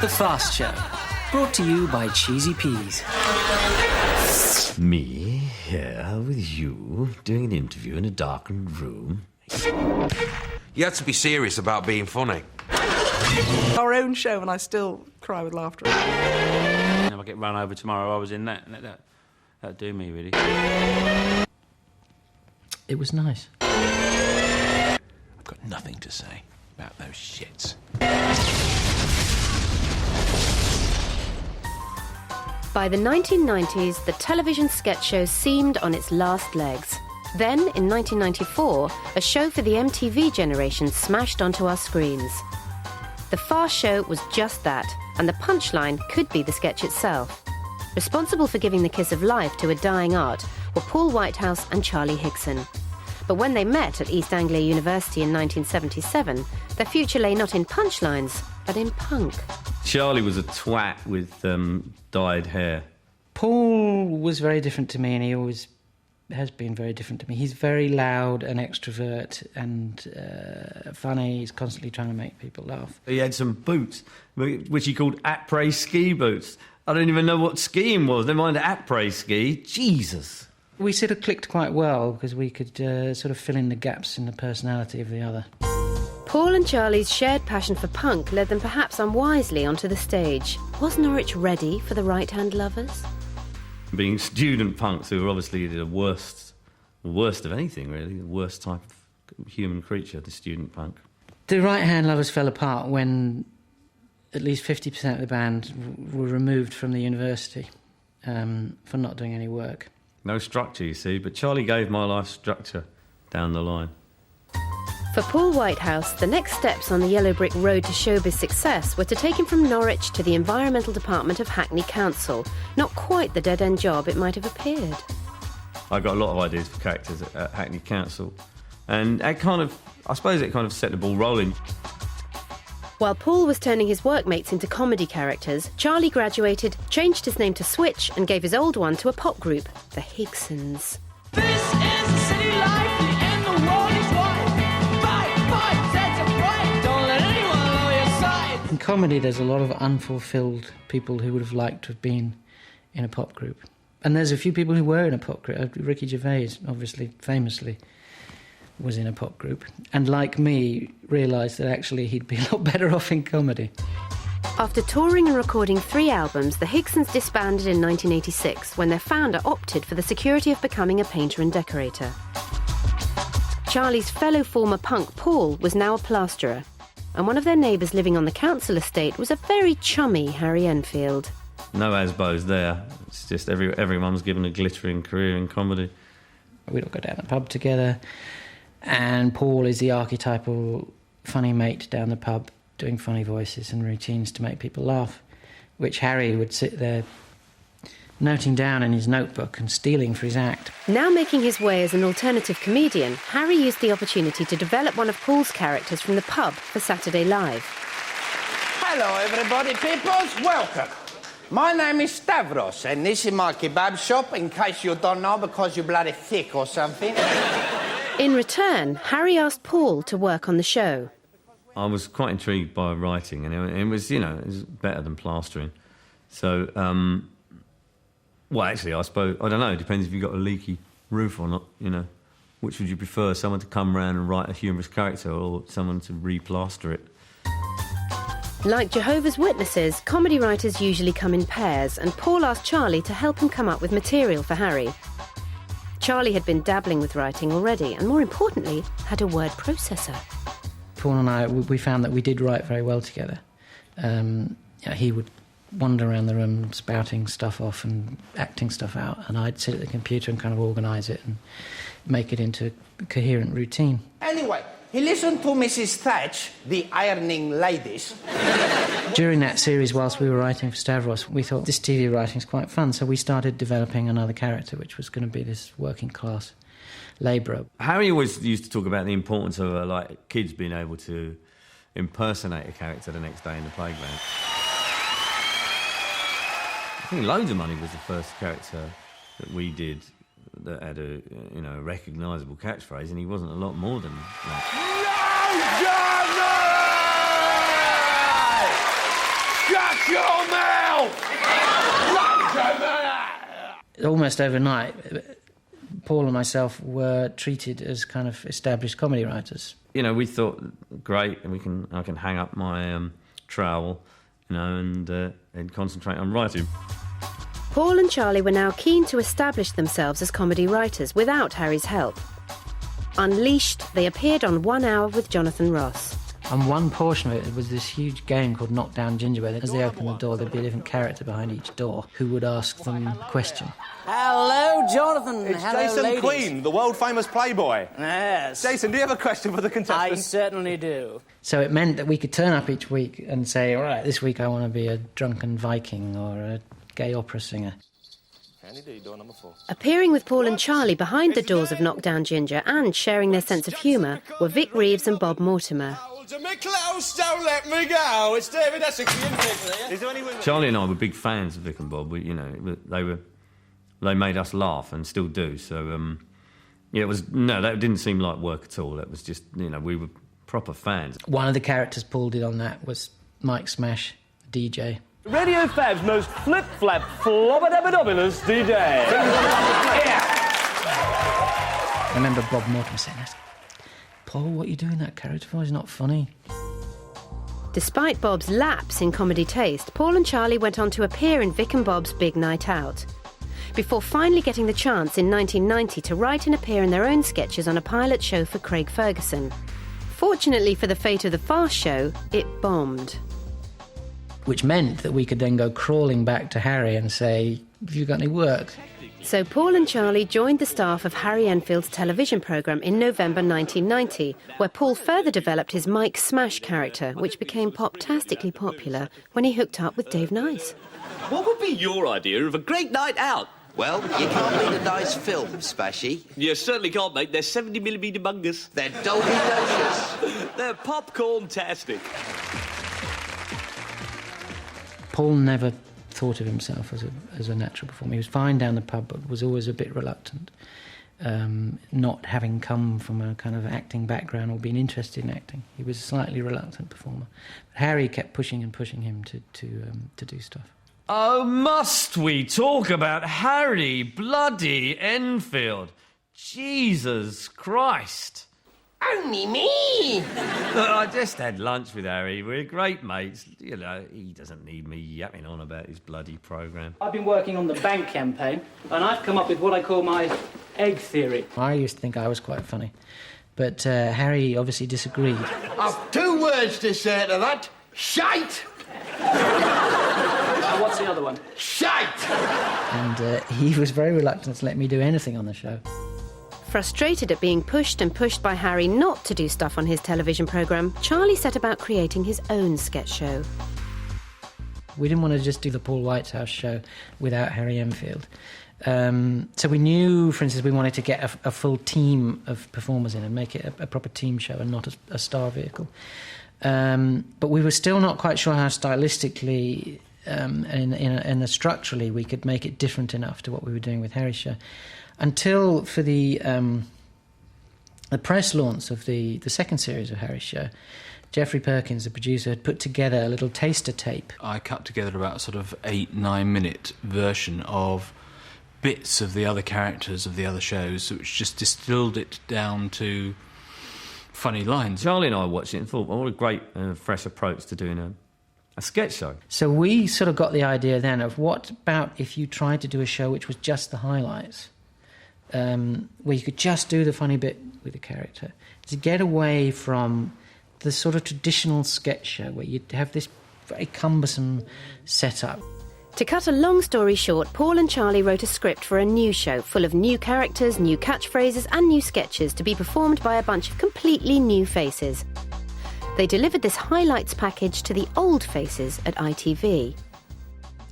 The Fast Show, brought to you by Cheesy Peas. Me, here with you, doing an interview in a darkened room. You had to be serious about being funny. Our own show, and I still cry with laughter. If I get run over tomorrow, I was in that. That'd do me, really. It was nice. I've got nothing to say about those shits. By the 1990s, the television sketch show seemed on its last legs. Then, in 1994, a show for the MTV generation smashed onto our screens. The Fast Show was just that, and the punchline could be the sketch itself. Responsible for giving the kiss of life to a dying art were Paul Whitehouse and Charlie Higson. But when they met at East Anglia University in 1977, their future lay not in punchlines, but in punk. Charlie was a twat with dyed hair. Paul was very different to me, and he always has been very different to me. He's very loud and extrovert and funny. He's constantly trying to make people laugh. He had some boots, which he called après ski boots. I don't even know what skiing was. Never mind après ski. Jesus. We sort of clicked quite well because we could sort of fill in the gaps in the personality of the other. Paul and Charlie's shared passion for punk led them perhaps unwisely onto the stage. Was Norwich ready for the right-hand lovers? Being student punks, who were obviously the worst of anything, really, the worst type of human creature, the student punk. The right-hand lovers fell apart when at least 50% of the band were removed from the university for not doing any work. No structure, you see, but Charlie gave my life structure down the line. For Paul Whitehouse, the next steps on the yellow brick road to showbiz success were to take him from Norwich to the environmental department of Hackney Council. Not quite the dead-end job it might have appeared. I got a lot of ideas for characters at Hackney Council, and I suppose it kind of set the ball rolling. While Paul was turning his workmates into comedy characters, Charlie graduated, changed his name to Switch, and gave his old one to a pop group, the Higsons. This is the city life, and the world is wide. Fight, set a bright, don't let anyone know your side. In comedy, there's a lot of unfulfilled people who would have liked to have been in a pop group. And there's a few people who were in a pop group. Ricky Gervais, obviously, famously, was in a pop group. And like me, realised that actually he'd be a lot better off in comedy. After touring and recording 3 albums, the Higsons disbanded in 1986 when their founder opted for the security of becoming a painter and decorator. Charlie's fellow former punk Paul was now a plasterer, and one of their neighbours living on the council estate was a very chummy Harry Enfield. No Asbos there. It's just everyone's given a glittering career in comedy. We'd all go down the pub together, and Paul is the archetypal funny mate down the pub, doing funny voices and routines to make people laugh, which Harry would sit there noting down in his notebook and stealing for his act. Now making his way as an alternative comedian, Harry used the opportunity to develop one of Paul's characters from the pub for Saturday Live. Hello, everybody, peoples. Welcome. My name is Stavros, and this is my kebab shop, in case you don't know, because you're bloody thick or something. In return, Harry asked Paul to work on the show. I was quite intrigued by writing, and it was, it was better than plastering. So, well, actually, I suppose, I don't know, it depends if you've got a leaky roof or not, Which would you prefer, someone to come round and write a humorous character or someone to replaster it? Like Jehovah's Witnesses, comedy writers usually come in pairs, and Paul asked Charlie to help him come up with material for Harry. Charlie had been dabbling with writing already, and more importantly, had a word processor. Paul and I, we found that we did write very well together. He would wander around the room spouting stuff off and acting stuff out, and I'd sit at the computer and kind of organise it and make it into a coherent routine. Anyway, he listened to Mrs. Thatch, the ironing ladies. During that series, whilst we were writing for Stavros, we thought this TV writing's quite fun, so we started developing another character, which was going to be this working-class labourer. Harry always used to talk about the importance of kids being able to impersonate a character the next day in the playground. I think Loads of Money was the first character that we did that had a recognisable catchphrase, and he wasn't a lot more than that. Shut your mouth! Almost overnight, Paul and myself were treated as kind of established comedy writers. You know, we thought, great, and I can hang up my trowel, you know, and concentrate on writing. Paul and Charlie were now keen to establish themselves as comedy writers without Harry's help. Unleashed, they appeared on 1 Hour with Jonathan Ross. And one portion of it was this huge game called Knockdown Ginger, where as they opened the door, there'd be a different character behind each door who would ask them a question. Hello, Jonathan. It's Hello, Jason ladies. Queen, the world-famous playboy. Yes. Jason, do you have a question for the I contestants? certainly do. So it meant that we could turn up each week and say, all right, this week I want to be a drunken Viking or a gay opera singer. Appearing with Paul and Charlie behind the doors of Knockdown Ginger and sharing their sense of humour were Vic Reeves and Bob Mortimer. Close, don't let me go. It's David Essex, the intake. Is there anyone... Charlie and I were big fans of Vic and Bob. They made us laugh and still do. So yeah, that didn't seem like work at all. That was just, you know, we were proper fans. One of the characters Paul did on that was Mike Smash, DJ. Radio Fab's most flip-flap, flobber-dabba-dobbulous DJ. I remember Bob Mortimer saying, Paul, what are you doing that character for? He's not funny. Despite Bob's lapse in comedy taste, Paul and Charlie went on to appear in Vic and Bob's Big Night Out, before finally getting the chance in 1990 to write and appear in their own sketches on a pilot show for Craig Ferguson. Fortunately for the fate of the Fast Show, it bombed. Which meant that we could then go crawling back to Harry and say, have you got any work? So Paul and Charlie joined the staff of Harry Enfield's television programme in November 1990, where Paul further developed his Mike Smash character, which became pop-tastically popular when he hooked up with Dave Nice. What would be your idea of a great night out? Well, you can't make a nice film, Smashy. You certainly can't, mate. They're 70mm bungers. They're Dolby Docious. They're popcorn-tastic. Paul never thought of himself as a natural performer. He was fine down the pub, but was always a bit reluctant, not having come from a kind of acting background or being interested in acting. He was a slightly reluctant performer. But Harry kept pushing him to do stuff. Oh, must we talk about Harry bloody Enfield? Jesus Christ. Only me! Look, I just had lunch with Harry. We're great mates. You know, he doesn't need me yapping on about his bloody programme. I've been working on the bank campaign, and I've come up with what I call my egg theory. I used to think I was quite funny, but Harry obviously disagreed. I've 2 words to say to that. Shite! What's the other one? Shite! And he was very reluctant to let me do anything on the show. Frustrated at being pushed by Harry not to do stuff on his television programme, Charlie set about creating his own sketch show. We didn't want to just do the Paul Whitehouse show without Harry Enfield. So we knew, for instance, we wanted to get a full team of performers in and make it a proper team show and not a star vehicle. But we were still not quite sure how stylistically and structurally we could make it different enough to what we were doing with Harry's show. Until for the press launch of the second series of Harry's show, Jeffrey Perkins, the producer, had put together a little taster tape. I cut together about a sort of 8-9 minute version of bits of the other characters of the other shows, which just distilled it down to funny lines. Charlie and I watched it and thought, well, what a great fresh approach to doing a sketch show. So we sort of got the idea then of what about if you tried to do a show which was just the highlights, where you could just do the funny bit with the character, to get away from the sort of traditional sketch show where you'd have this very cumbersome setup. To cut a long story short, Paul and Charlie wrote a script for a new show full of new characters, new catchphrases and new sketches to be performed by a bunch of completely new faces. They delivered this highlights package to the old faces at ITV.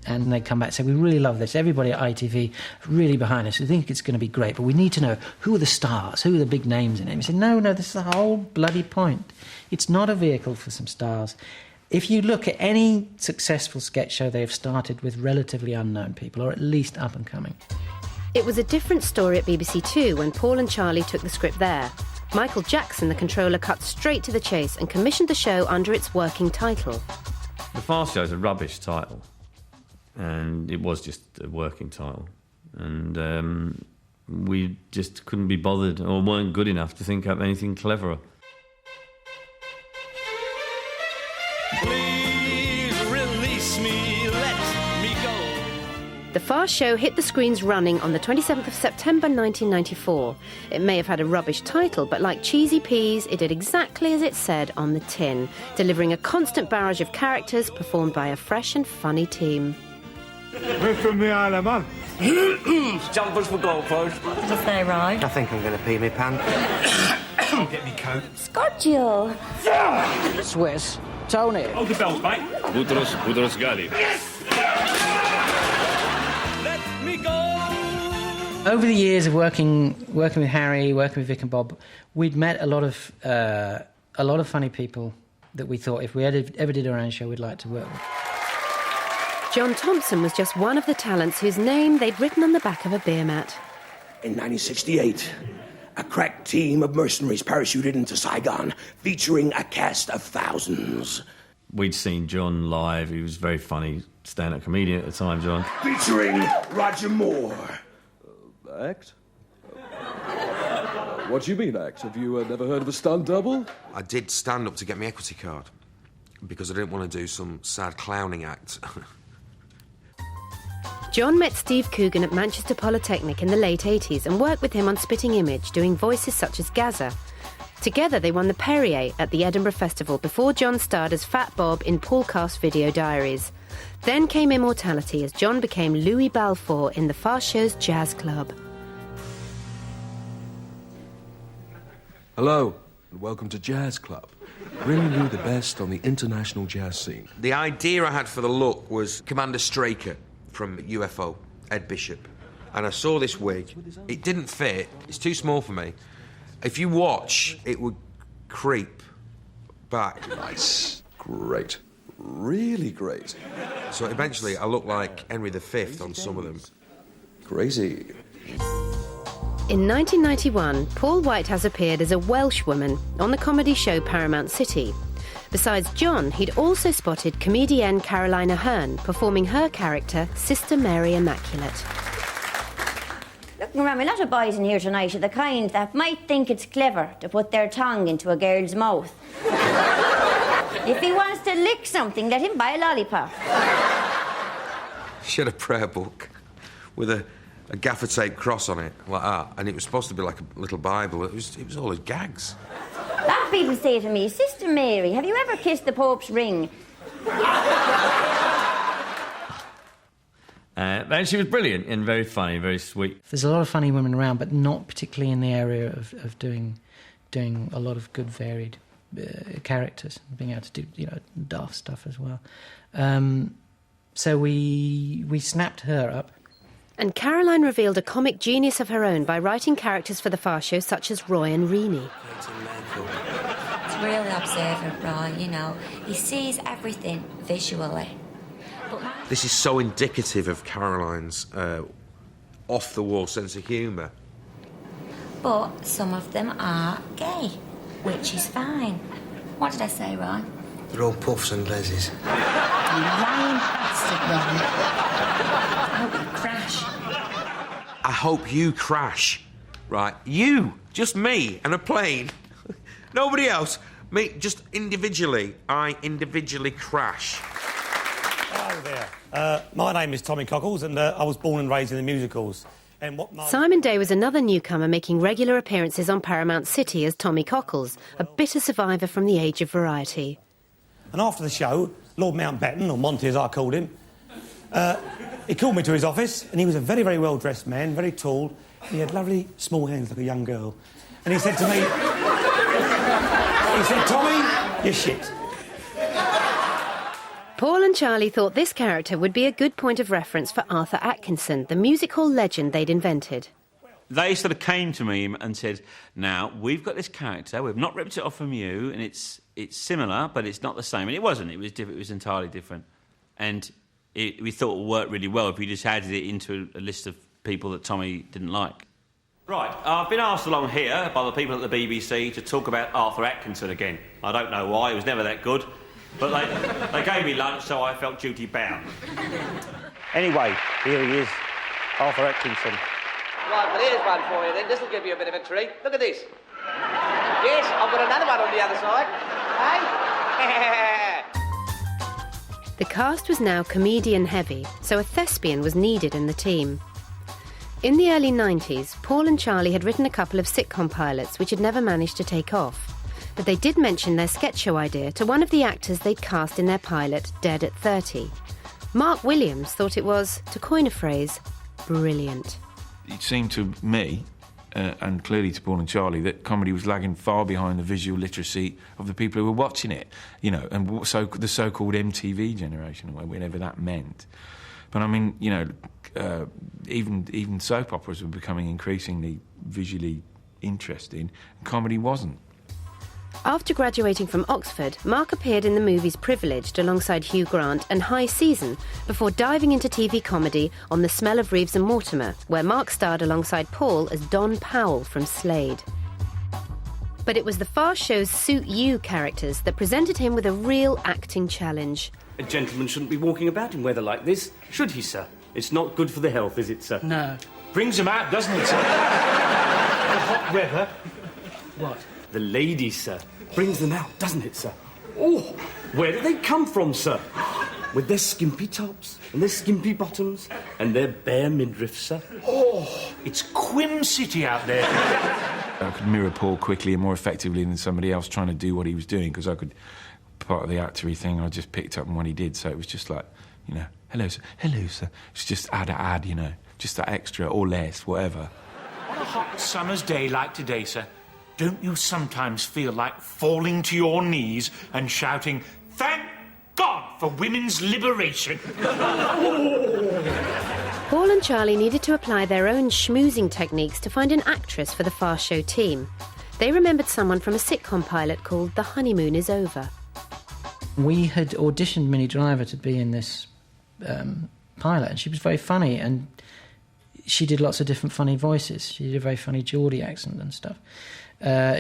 And they'd come back and say, we really love this. Everybody at ITV really behind us. We think it's going to be great, but we need to know who are the stars, who are the big names in it. And we said, no, this is the whole bloody point. It's not a vehicle for some stars. If you look at any successful sketch show, they have started with relatively unknown people, or at least up and coming. It was a different story at BBC Two when Paul and Charlie took the script there. Michael Jackson, the controller, cut straight to the chase and commissioned the show under its working title. The Fast Show's a rubbish title, and it was just a working title, and we just couldn't be bothered or weren't good enough to think up anything cleverer. Please release me, let me go. The Fast Show hit the screens running on the 27th of September 1994. It may have had a rubbish title, but like Cheesy Peas, it did exactly as it said on the tin, delivering a constant barrage of characters performed by a fresh and funny team. We're from the Isle of Man. Jumpers for goalpost. What did you say, Ryan? I think I'm going to pee my pants. Get me coat. Scorgio. Swiss. Tony. Hold the belt, mate. Boutros Ghali. Let me go. Over the years of working with Harry, working with Vic and Bob, we'd met a lot of funny people that we thought if we ever did our own show, we'd like to work with. John Thompson was just one of the talents whose name they'd written on the back of a beer mat. In 1968, a crack team of mercenaries parachuted into Saigon, featuring a cast of thousands. We'd seen John live. He was a very funny stand-up comedian at the time, John. Featuring Roger Moore. Act? What do you mean, act? Have you never heard of a stunt double? I did stand up to get my equity card because I didn't want to do some sad clowning act. John met Steve Coogan at Manchester Polytechnic in the late 80s and worked with him on Spitting Image, doing voices such as Gaza. Together they won the Perrier at the Edinburgh Festival before John starred as Fat Bob in Paul Cast's Video Diaries. Then came immortality as John became Louis Balfour in the Fast Show's Jazz Club. Hello, and welcome to Jazz Club, bringing you the best on the international jazz scene. The idea I had for the look was Commander Straker from UFO, Ed Bishop. And I saw this wig. It didn't fit. It's too small for me. If you watch, it would creep back. Nice. Great. Really great. So eventually I look like Henry V on some of them. Crazy. In 1991, Paul Whitehouse appeared as a Welsh woman on the comedy show Paramount City. Besides John, he'd also spotted comedienne Caroline Aherne performing her character, Sister Mary Immaculate. Looking around, a lot of boys in here tonight are the kind that might think it's clever to put their tongue into a girl's mouth. If he wants to lick something, let him buy a lollipop. She had a prayer book with a gaffer tape cross on it, like that, and it was supposed to be like a little Bible. It was all his gags. A lot of people say to me, Sister Mary, have you ever kissed the Pope's ring? And she was brilliant and very funny, very sweet. There's a lot of funny women around, but not particularly in the area of doing a lot of good varied characters, being able to do daft stuff as well. So we snapped her up. And Caroline revealed a comic genius of her own by writing characters for the Fast Show such as Roy and Reenie. It's really observant, Roy, you know. He sees everything visually. This is so indicative of Caroline's off-the-wall sense of humour. But some of them are gay, which is fine. What did I say, Roy? They're all puffs and glazes. You lying bastard, Roy. I hope you crash. I hope you crash, right? You, just me and a plane. Nobody else. Me, just individually. I individually crash. Hello there. My name is Tommy Cockles, and I was born and raised in the musicals. And Simon Day was another newcomer making regular appearances on Paramount City as Tommy Cockles, a bitter survivor from the age of variety. And after the show, Lord Mountbatten, or Monty as I called him, he called me to his office, and he was a very, very well-dressed man, very tall. He had lovely small hands like a young girl. And he said to me, he said, Tommy, you're shit. Paul and Charlie thought this character would be a good point of reference for Arthur Atkinson, the music hall legend they'd invented. They sort of came to me and said, now, we've got this character, we've not ripped it off from you, and it's similar, but it's not the same. And it wasn't, it was entirely different. And we thought it would work really well if we just added it into a list of people that Tommy didn't like. Right, I've been asked along here by the people at the BBC to talk about Arthur Atkinson again. I don't know why, he was never that good. But they gave me lunch, so I felt duty bound. Anyway, here he is, Arthur Atkinson. Right, well, here's one for you then. This'll give you a bit of a treat. Look at this. Yes, I've got another one on the other side. Hey? The cast was now comedian-heavy, so a thespian was needed in the team. In the early 90s, Paul and Charlie had written a couple of sitcom pilots which had never managed to take off. But they did mention their sketch show idea to one of the actors they'd cast in their pilot, Dead at 30. Mark Williams thought it was, to coin a phrase, brilliant. It seemed to me, and clearly to Paul and Charlie, that comedy was lagging far behind the visual literacy of the people who were watching it, you know, and so the so-called MTV generation, whatever that meant. But I mean, you know, even soap operas were becoming increasingly visually interesting, and comedy wasn't. After graduating from Oxford, Mark appeared in the movies Privileged alongside Hugh Grant and High Season before diving into TV comedy on The Smell of Reeves and Mortimer, where Mark starred alongside Paul as Don Powell from Slade. But it was the Fast Show's Suit You characters that presented him with a real acting challenge. A gentleman shouldn't be walking about in weather like this, should he, sir? It's not good for the health, is it, sir? No. Brings them out, doesn't it, sir? The hot weather. What? The ladies, sir. Brings them out, doesn't it, sir? Oh, where do they come from, sir? With their skimpy tops and their skimpy bottoms and their bare midriffs, sir. Oh, it's Quim City out there. I could mirror Paul quickly and more effectively than somebody else trying to do what he was doing, because I could, part of the actory thing, I just picked up on what he did, so it was just like, you know, hello, sir, hello, sir. It's just add, you know, just that extra or less, whatever. On a hot summer's day like today, sir, don't you sometimes feel like falling to your knees and shouting, "Thank God for women's liberation"? Paul and Charlie needed to apply their own schmoozing techniques to find an actress for the Fast Show team. They remembered someone from a sitcom pilot called The Honeymoon Is Over. We had auditioned Minnie Driver to be in this pilot, and she was very funny, and she did lots of different funny voices. She did a very funny Geordie accent and stuff.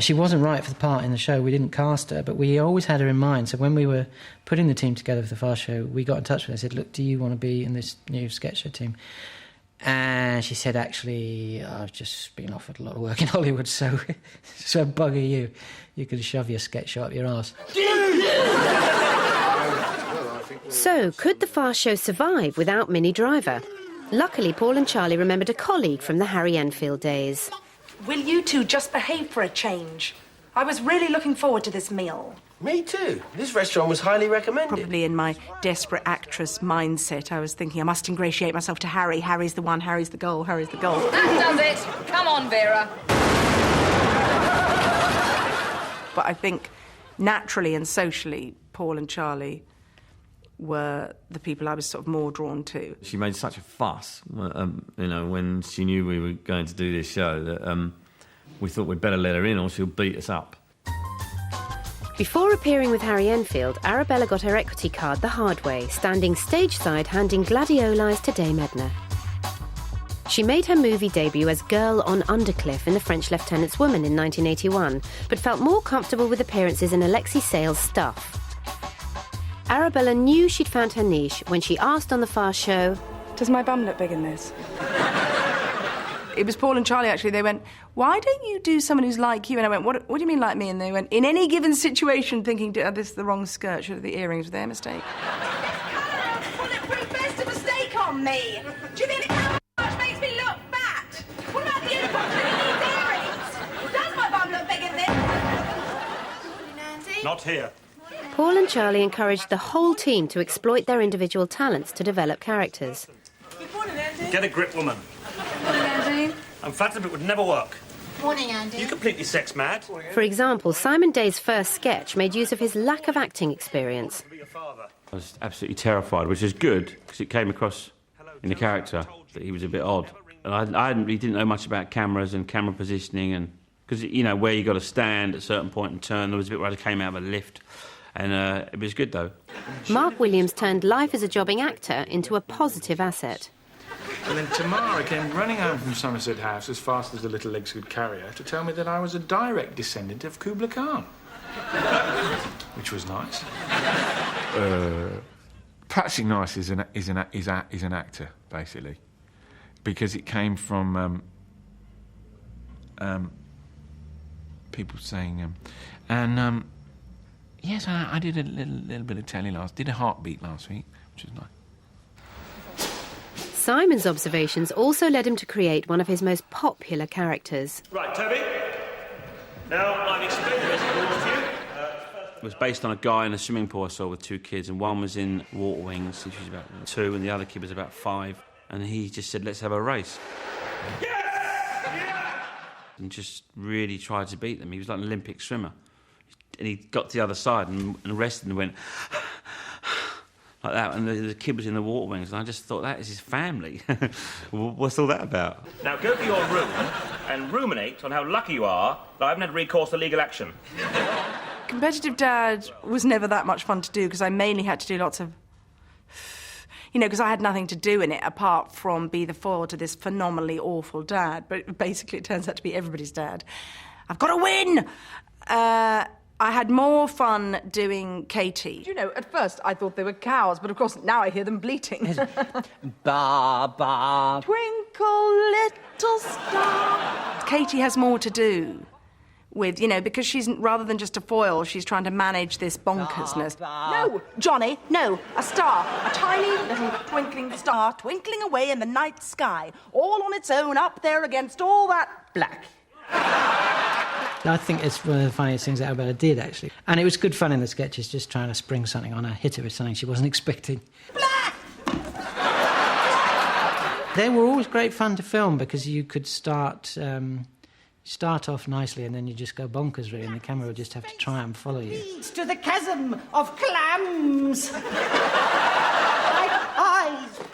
She wasn't right for the part in the show. We didn't cast her, but we always had her in mind. So when we were putting the team together for the Fast Show, we got in touch with her and said, look, do you want to be in this new sketch show team? And she said, actually, I've just been offered a lot of work in Hollywood, so bugger you can shove your sketch show up your arse. So, could the Fast Show survive without Minnie Driver? Luckily, Paul and Charlie remembered a colleague from the Harry Enfield days. Will you two just behave for a change? I was really looking forward to this meal. Me too. This restaurant was highly recommended. Probably in my desperate actress mindset, I was thinking I must ingratiate myself to Harry. Harry's the one, Harry's the goal, Harry's the goal. That does it. Come on, Vera. But I think naturally and socially, Paul and Charlie were the people I was sort of more drawn to. She made such a fuss, you know, when she knew we were going to do this show that we thought we'd better let her in or she'll beat us up. Before appearing with Harry Enfield, Arabella got her equity card the hard way, standing stage-side handing gladiolis to Dame Edna. She made her movie debut as Girl on Undercliff in The French Lieutenant's Woman in 1981, but felt more comfortable with appearances in Alexei Sale's Stuff. Arabella knew she'd found her niche when she asked on the Fast Show, does my bum look big in this? It was Paul and Charlie, actually. They went, why don't you do someone who's like you? And I went, what do you mean like me? And they went, in any given situation, thinking, this is the wrong skirt, should have the earrings, was their mistake. Bulletproof vest, a mistake on me. Do you think the camouflage makes me look fat? What about the uniform that needs earrings? Does my bum look big in this? Not here. Paul and Charlie encouraged the whole team to exploit their individual talents to develop characters. Good morning, Andy. Get a grip, woman. Morning, Andy. I'm flattered it would never work. Morning, Andy. You completely sex mad. For example, Simon Day's first sketch made use of his lack of acting experience. I was absolutely terrified, which is good, because it came across in the character that he was a bit odd. And I really didn't know much about cameras and camera positioning, and because, you know, where you got to stand at a certain point and turn. There was a bit where I came out of a lift. And it was good, though. Mark Williams turned life as a jobbing actor into a positive asset. And then Tamara came running home from Somerset House as fast as the little legs could carry her to tell me that I was a direct descendant of Kubla Khan. Which was nice. Patsy Nice is an actor, basically, because it came from people saying, yes, I did a little bit of telly did a Heartbeat last week, which was nice. Simon's observations also led him to create one of his most popular characters. Right, Toby. Now, I've explained the rules to you. It was based on a guy in a swimming pool I saw with 2 kids, and one was in water wings, which was about 2, and the other kid was about 5, and he just said, let's have a race. And just really tried to beat them. He was like an Olympic swimmer. And he got to the other side and rested and went like that, and the kid was in the water wings, and I just thought, that is his family. What's all that about? Now, go to your room and ruminate on how lucky you are that I haven't had recourse to legal action. Competitive Dad was never that much fun to do because I mainly had to do lots of... You know, because I had nothing to do in it apart from be the foil to this phenomenally awful dad. But basically it turns out to be everybody's dad. I've got to win! I had more fun doing Katie. You know, at first I thought they were cows, but of course now I hear them bleating. Ba, ba. Twinkle, little star. Katie has more to do with, you know, because she's, rather than just a foil, she's trying to manage this bonkersness. No, Johnny, no, a star, a tiny little twinkling star twinkling away in the night sky, all on its own up there against all that black. I think it's one of the funniest things that Arabella did, actually. And it was good fun in the sketches, just trying to spring something on her, hit her with something she wasn't expecting. They were always great fun to film because you could start off nicely and then you just go bonkers, really, and the camera would just have to try and follow you. Leads to the chasm of clams. My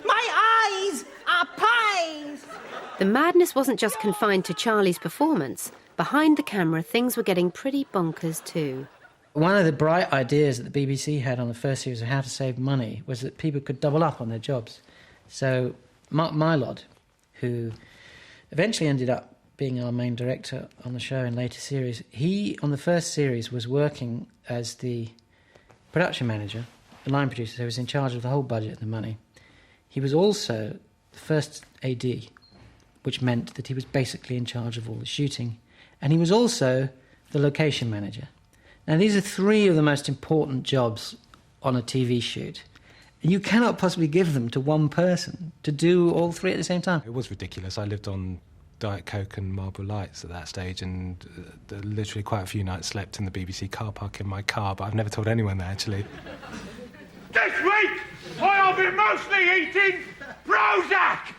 eyes are pies. The madness wasn't just confined to Charlie's performance. Behind the camera, things were getting pretty bonkers too. One of the bright ideas that the BBC had on the first series of How to Save Money was that people could double up on their jobs. So Mark Mylod, who eventually ended up being our main director on the show in later series, he, on the first series, was working as the production manager, the line producer, who was in charge of the whole budget and the money. He was also the first AD, which meant that he was basically in charge of all the shooting. And he was also the location manager. Now, these are 3 of the most important jobs on a TV shoot. And you cannot possibly give them to one person to do all 3 at the same time. It was ridiculous. I lived on Diet Coke and Marlboro Lights at that stage, and literally quite a few nights slept in the BBC car park in my car, but I've never told anyone that, actually. This week, I have been mostly eating Prozac!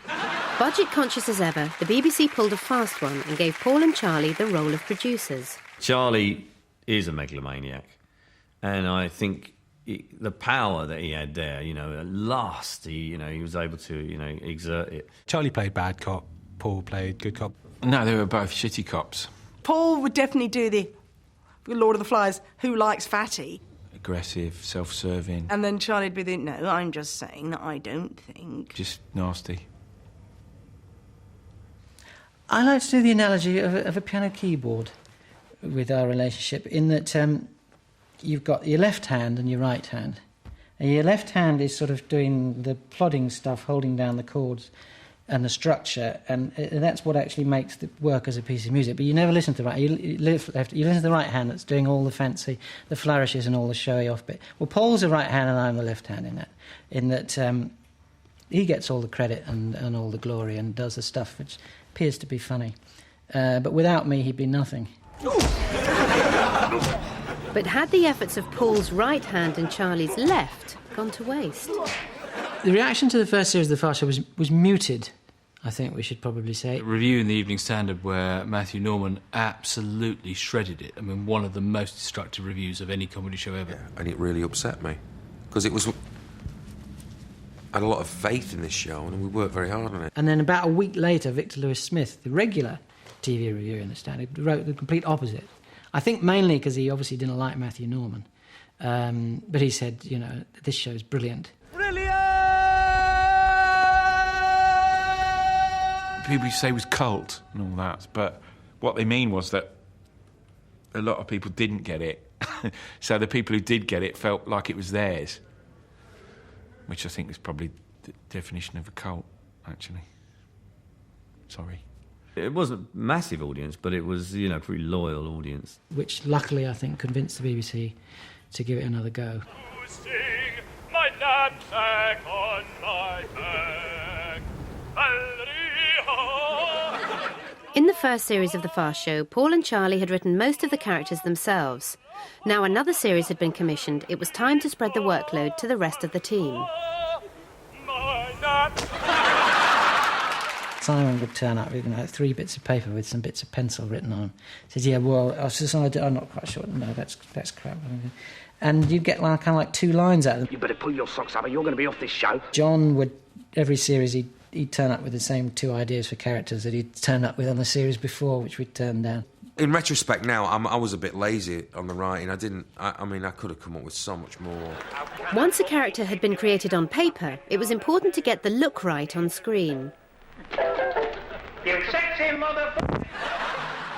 Budget conscious as ever, the BBC pulled a fast one and gave Paul and Charlie the role of producers. Charlie is a megalomaniac, and I think the power that he had there, you know, at last he was able to, exert it. Charlie played bad cop, Paul played good cop. No, they were both shitty cops. Paul would definitely do the Lord of the Flies, who likes fatty? Aggressive, self-serving. And then Charlie'd be the, no, I'm just saying that I don't think. Just nasty. I like to do the analogy of a piano keyboard with our relationship, in that you've got your left hand and your right hand. And your left hand is sort of doing the plodding stuff, holding down the chords and the structure, and that's what actually makes it work as a piece of music. But you never listen to the right. You listen to the right hand that's doing all the fancy, the flourishes and all the showy off bit. Well, Paul's the right hand and I'm the left hand in that he gets all the credit and all the glory and does the stuff which appears to be funny. But without me, he'd be nothing. But had the efforts of Paul's right hand and Charlie's left gone to waste? The reaction to the first series of The Fast Show was muted, I think we should probably say. A review in the Evening Standard where Matthew Norman absolutely shredded it. I mean, one of the most destructive reviews of any comedy show ever. Yeah, and it really upset me, because I had a lot of faith in this show and we worked very hard on it. And then about a week later, Victor Lewis Smith, the regular TV reviewer in the Standard, wrote the complete opposite. I think mainly because he obviously didn't like Matthew Norman. But he said, this show's brilliant. People say it was cult and all that, but what they mean was that a lot of people didn't get it, So the people who did get it felt like it was theirs, which I think is probably the definition of a cult, actually. Sorry. It wasn't a massive audience, but it was, you know, a pretty loyal audience. Which, luckily, I think, convinced the BBC to give it another go. My knapsack on my back. In the first series of The Fast Show, Paul and Charlie had written most of the characters themselves. Now another series had been commissioned. It was time to spread the workload to the rest of the team. Simon would turn up with 3 bits of paper with some bits of pencil written on them. He said, yeah, well, I'm not quite sure. No, that's crap. And you'd get kind of like 2 lines out of them. You better pull your socks up or you're going to be off this show. John would, every series, he'd turn up with the same 2 ideas for characters that he'd turned up with on the series before, which we'd turned down. In retrospect now, I was a bit lazy on the writing. I could have come up with so much more. Once a character had been created on paper, it was important to get the look right on screen. You sexy motherfucker!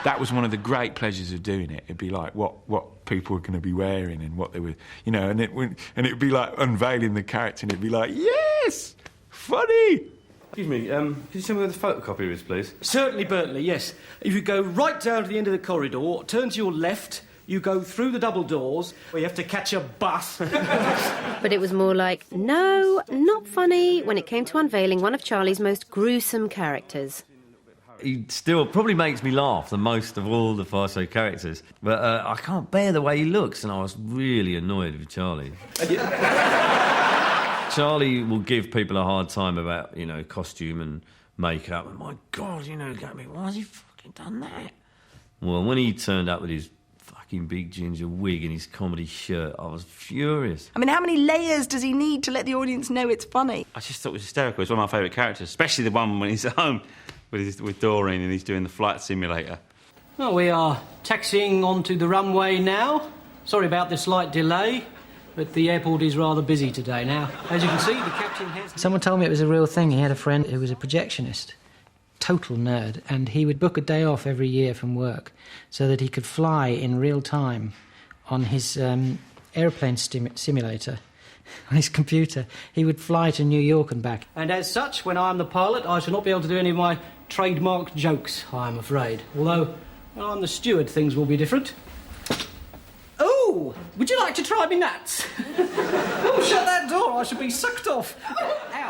That was one of the great pleasures of doing it. It'd be like what people were going to be wearing and what they were, you know, and it would be like unveiling the character, and it'd be like, yes, funny. Excuse me, could you tell me where the photocopier is, please? Certainly, Bertley, yes. If you go right down to the end of the corridor, turn to your left, you go through the double doors, where you have to catch a bus. But it was more like, no, not funny, when it came to unveiling one of Charlie's most gruesome characters. He still probably makes me laugh the most of all the Fast Show characters. But I can't bear the way he looks, and I was really annoyed with Charlie. Charlie will give people a hard time about, you know, costume and makeup. And my God, you know, why has he fucking done that? Well, when he turned up with his fucking big ginger wig and his comedy shirt, I was furious. I mean, how many layers does he need to let the audience know it's funny? I just thought it was hysterical. It's one of my favourite characters, especially the one when he's at home with Doreen and he's doing the flight simulator. Well, we are taxiing onto the runway now. Sorry about the slight delay, but the airport is rather busy today now. As you can see, the captain has... Someone told me it was a real thing. He had a friend who was a projectionist, total nerd, and he would book a day off every year from work so that he could fly in real time on his aeroplane simulator. On his computer. He would fly to New York and back. And as such, when I'm the pilot, I shall not be able to do any of my trademark jokes, I'm afraid. Although, when I'm the steward, things will be different. Oh, would you like to try me nuts? Oh, shut that door, I shall be sucked off.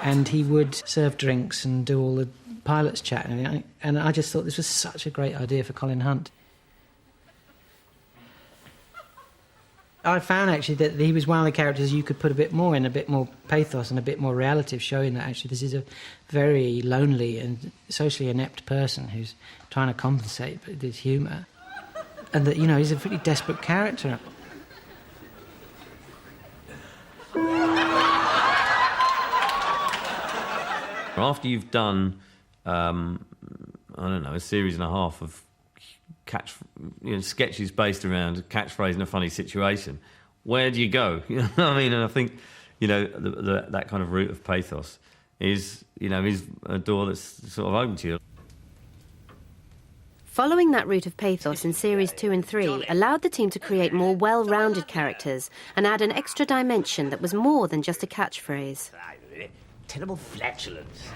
And he would serve drinks and do all the pilots chat and everything. And I just thought this was such a great idea for Colin Hunt. I found, actually, that he was one of the characters you could put a bit more in, a bit more pathos and a bit more reality, showing that, actually, this is a very lonely and socially inept person who's trying to compensate with his humour. And that, you know, he's a pretty desperate character. After you've done, I don't know, a series and a half of sketches based around a catchphrase in a funny situation, where do you go? You know what I mean? And I think, you know, that kind of route of pathos is a door that's sort of open to you. Following that route of pathos in Series 2 and 3 allowed the team to create more well-rounded characters and add an extra dimension that was more than just a catchphrase. Terrible flatulence.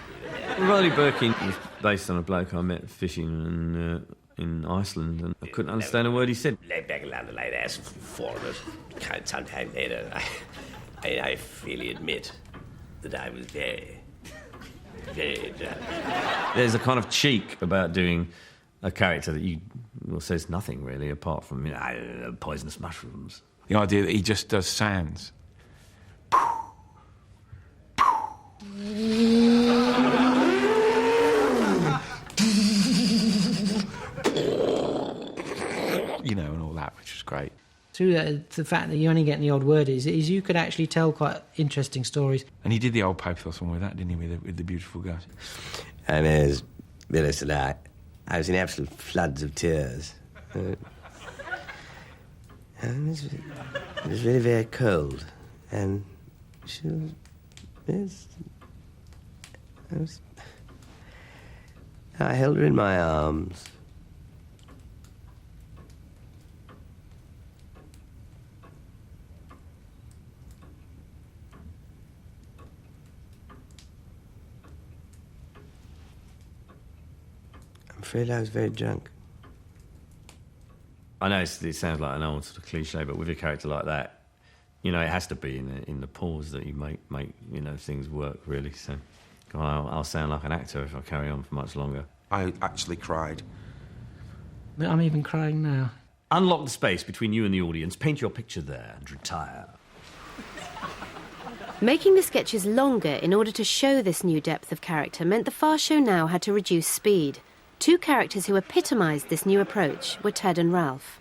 Riley Birkin was based on a bloke I met fishing in Iceland, and I couldn't understand a word he said. Lay back and the light ass foreigners can't sometime later. I freely admit that I was very drunk. There's a kind of cheek about doing a character that says nothing really apart from poisonous mushrooms. The idea that he just does sounds. You know, and all that, which was great. Through the fact that you only get the odd word is you could actually tell quite interesting stories. And he did the old pathos one with that, didn't he, with the beautiful guys? And as Billy said, I was in absolute floods of tears. And it was really very cold. And she was... I held her in my arms. afraid I was very drunk. I know it sounds like an old sort of cliche, but with a character like that, you know, it has to be in the pause that you make you know, things work, really. So I'll sound like an actor if I carry on for much longer. I actually cried. I'm even crying now. Unlock the space between you and the audience, paint your picture there and retire. Making the sketches longer in order to show this new depth of character meant the Fast Show now had to reduce speed. Two characters who epitomised this new approach were Ted and Ralph.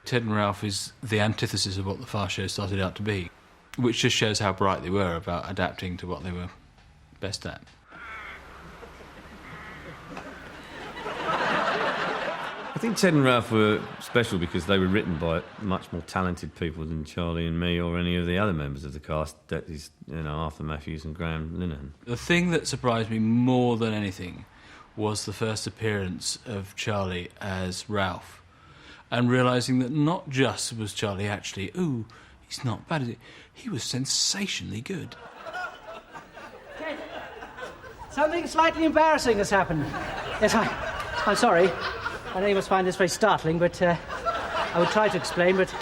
Ted and Ralph is the antithesis of what the Fast Show started out to be, which just shows how bright they were about adapting to what they were best at. I think Ted and Ralph were special because they were written by much more talented people than Charlie and me or any of the other members of the cast. That is, you know, Arthur Matthews and Graham Linehan. The thing that surprised me more than anything was the first appearance of Charlie as Ralph, and realising that not just was Charlie actually, ooh, he's not bad at it, he was sensationally good. Something slightly embarrassing has happened. Yes, I'm sorry. I know you must find this very startling, but I would try to explain, but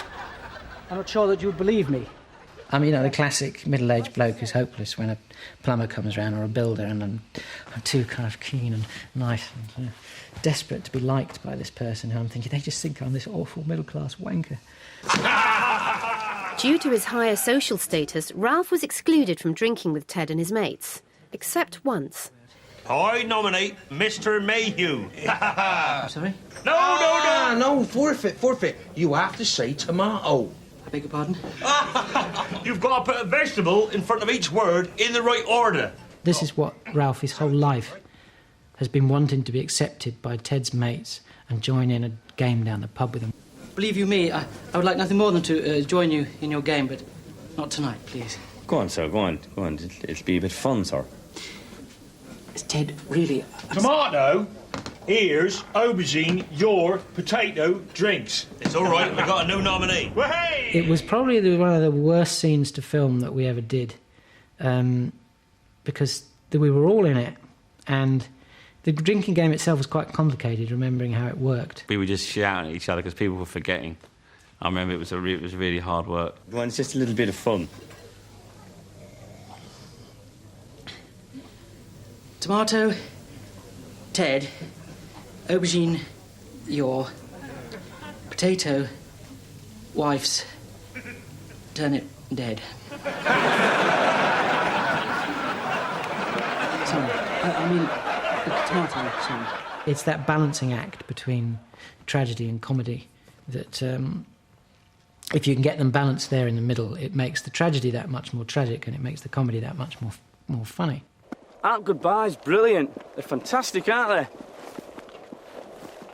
I'm not sure that you would believe me. I mean, you know, the classic middle-aged bloke who's hopeless when a plumber comes round or a builder, and I'm too kind of keen and nice and desperate to be liked by this person who I'm thinking, they just think I'm this awful middle-class wanker. Due to his higher social status, Ralph was excluded from drinking with Ted and his mates, except once. I nominate Mr. Mayhew. Sorry? No, forfeit. You have to say tomato. I beg your pardon? You've got to put a vegetable in front of each word in the right order. This is what Ralph, his whole life, has been wanting to be accepted by Ted's mates and join in a game down the pub with them. Believe you me, I would like nothing more than to join you in your game, but not tonight, please. Go on, sir, go on. It'll be a bit fun, sir. Is Ted really... Tomato, here's aubergine, your potato drinks. It's all right, we've got a new nominee. Hey! It was probably one of the worst scenes to film that we ever did, because we were all in it, and the drinking game itself was quite complicated, remembering how it worked. We were just shouting at each other because people were forgetting. I remember it was really hard work. Go on, it's just a little bit of fun. Tomato, Ted, aubergine, your, potato, wife's, turnip, dead. Sorry, I mean, tomato, sorry. It's that balancing act between tragedy and comedy that, if you can get them balanced there in the middle, it makes the tragedy that much more tragic and it makes the comedy that much more funny. Aren't goodbyes brilliant? They're fantastic, aren't they?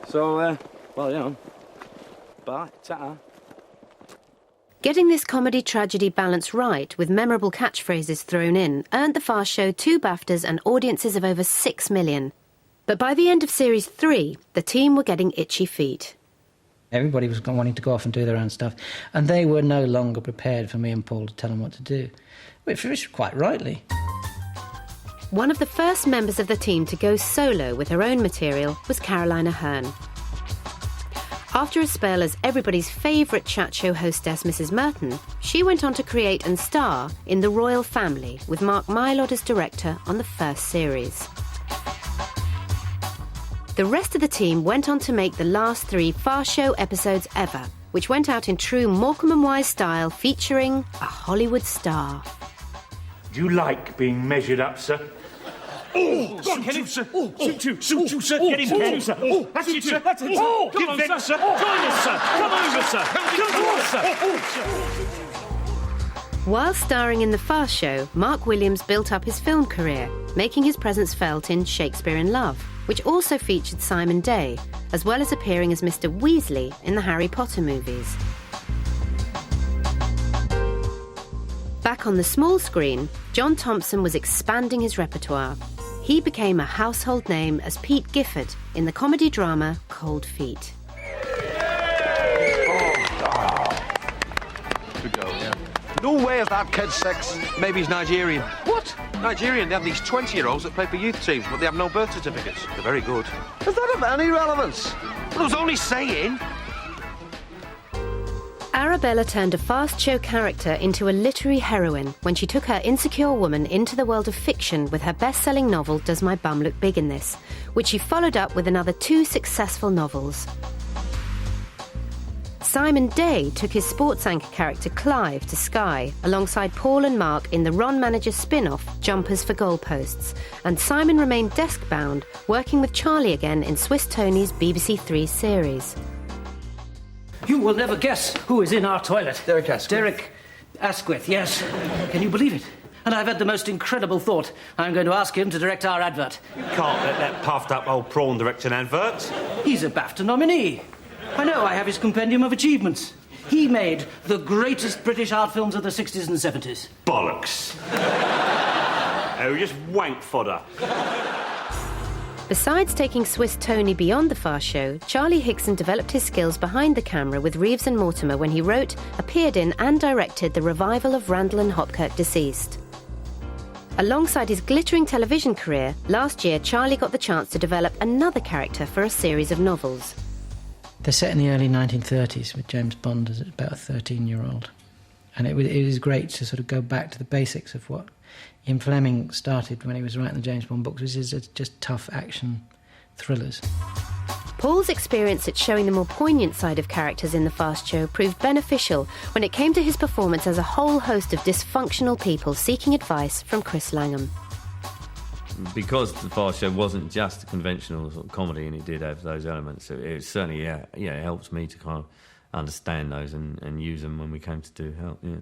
So, well, you know, bye, ta-ta. Getting this comedy-tragedy balance right, with memorable catchphrases thrown in, earned The Fast Show 2 BAFTAs and audiences of over 6 million. But by the end of Series 3, the team were getting itchy feet. Everybody was wanting to go off and do their own stuff, and they were no longer prepared for me and Paul to tell them what to do, which quite rightly. One of the first members of the team to go solo with her own material was Caroline Aherne. After a spell as everybody's favourite chat show hostess, Mrs. Merton, she went on to create and star in The Royal Family with Mark Mylod as director on the first series. The rest of the team went on to make the last 3 Fast Show episodes ever, which went out in true Morecambe and Wise style, featuring a Hollywood star. Do you like being measured up, sir? Oh, go on, Kenny. Sir. Shoot you, sir. Get him, Kenny, sir. That's it, sir. That's it, sir. Oh, come on, sir. Join us, sir. Come over, sir. Come on, sir. While starring in The Fast Show, Mark Williams built up his film career, making his presence felt in Shakespeare in Love, which also featured Simon Day, as well as appearing as Mr. Weasley in the Harry Potter movies. Back on the small screen, John Thompson was expanding his repertoire. He became a household name as Pete Gifford in the comedy drama Cold Feet. No way give that kid 6. Maybe he's Nigerian. What? Nigerian, they have these 20-year-olds that play for youth teams, but they have no birth certificates. They're very good. Is that of any relevance? Well, I was only saying. Arabella turned a fast show character into a literary heroine when she took her insecure woman into the world of fiction with her best-selling novel Does My Bum Look Big in This?, which she followed up with another 2 successful novels. Simon Day took his sports anchor character Clive to Sky alongside Paul and Mark in the Ron Manager spin-off Jumpers for Goalposts, and Simon remained desk-bound, working with Charlie again in Swiss Tony's BBC Three series. You will never guess who is in our toilet. Derek Asquith. Derek Asquith, yes. Can you believe it? And I've had the most incredible thought. I'm going to ask him to direct our advert. You can't let that puffed-up old prawn direct an advert. He's a BAFTA nominee. I know, I have his compendium of achievements. He made the greatest British art films of the 60s and 70s. Bollocks. Oh, just wank fodder. Besides taking Swiss Tony beyond the Fast Show, Charlie Higson developed his skills behind the camera with Reeves and Mortimer when he wrote, appeared in and directed the revival of Randall and Hopkirk Deceased. Alongside his glittering television career, last year Charlie got the chance to develop another character for a series of novels. They're set in the early 1930s with James Bond as about a 13-year-old. And it was great to sort of go back to the basics of what Ian Fleming started when he was writing the James Bond books, which is just tough action thrillers. Paul's experience at showing the more poignant side of characters in the Fast Show proved beneficial when it came to his performance as a whole host of dysfunctional people seeking advice from Chris Langham. Because the Fast Show wasn't just a conventional sort of comedy, and it did have those elements, it certainly, it helps me to kind of understand those and use them when we came to do help. Yeah.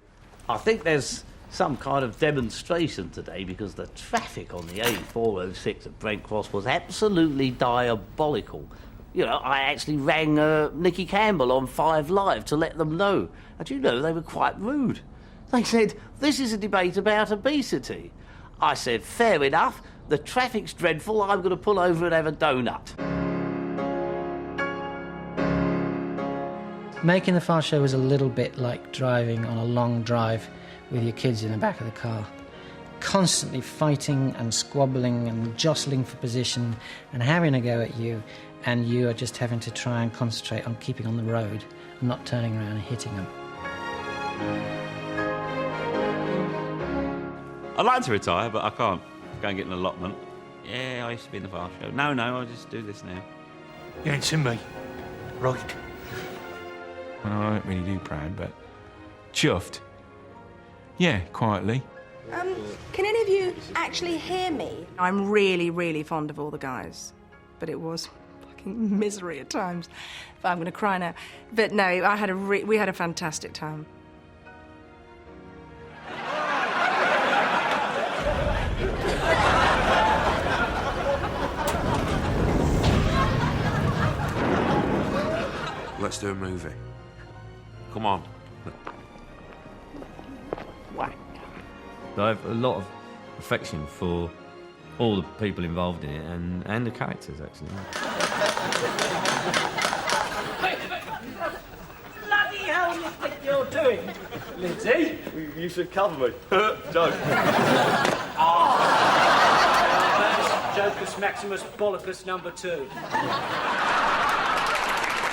I think there's some kind of demonstration today because the traffic on the A406 at Brent Cross was absolutely diabolical. You know, I actually rang Nicky Campbell on 5 Live to let them know. And you know, they were quite rude. They said, this is a debate about obesity. I said, fair enough, the traffic's dreadful, I'm going to pull over and have a donut. Making the Fast Show was a little bit like driving on a long drive with your kids in the back of the car. Constantly fighting and squabbling and jostling for position and having a go at you, and you are just having to try and concentrate on keeping on the road and not turning around and hitting them. I'd like to retire, but I can't. Go and get an allotment. Yeah, I used to be in the Fast Show. No, I'll just do this now. You ain't seen me. Right. Well, I don't really do proud, but chuffed. Yeah, quietly. Can any of you actually hear me? I'm really, really fond of all the guys, but it was fucking misery at times. But I'm going to cry now. But no, we had a fantastic time. Let's do a movie. Come on. I have a lot of affection for all the people involved in it and the characters, actually. Bloody hell you think you're doing? Lindsay, you should cover me. Joke. Jocus Maximus Bollocus #2.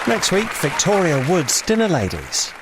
Next week, Victoria Wood's Dinner Ladies.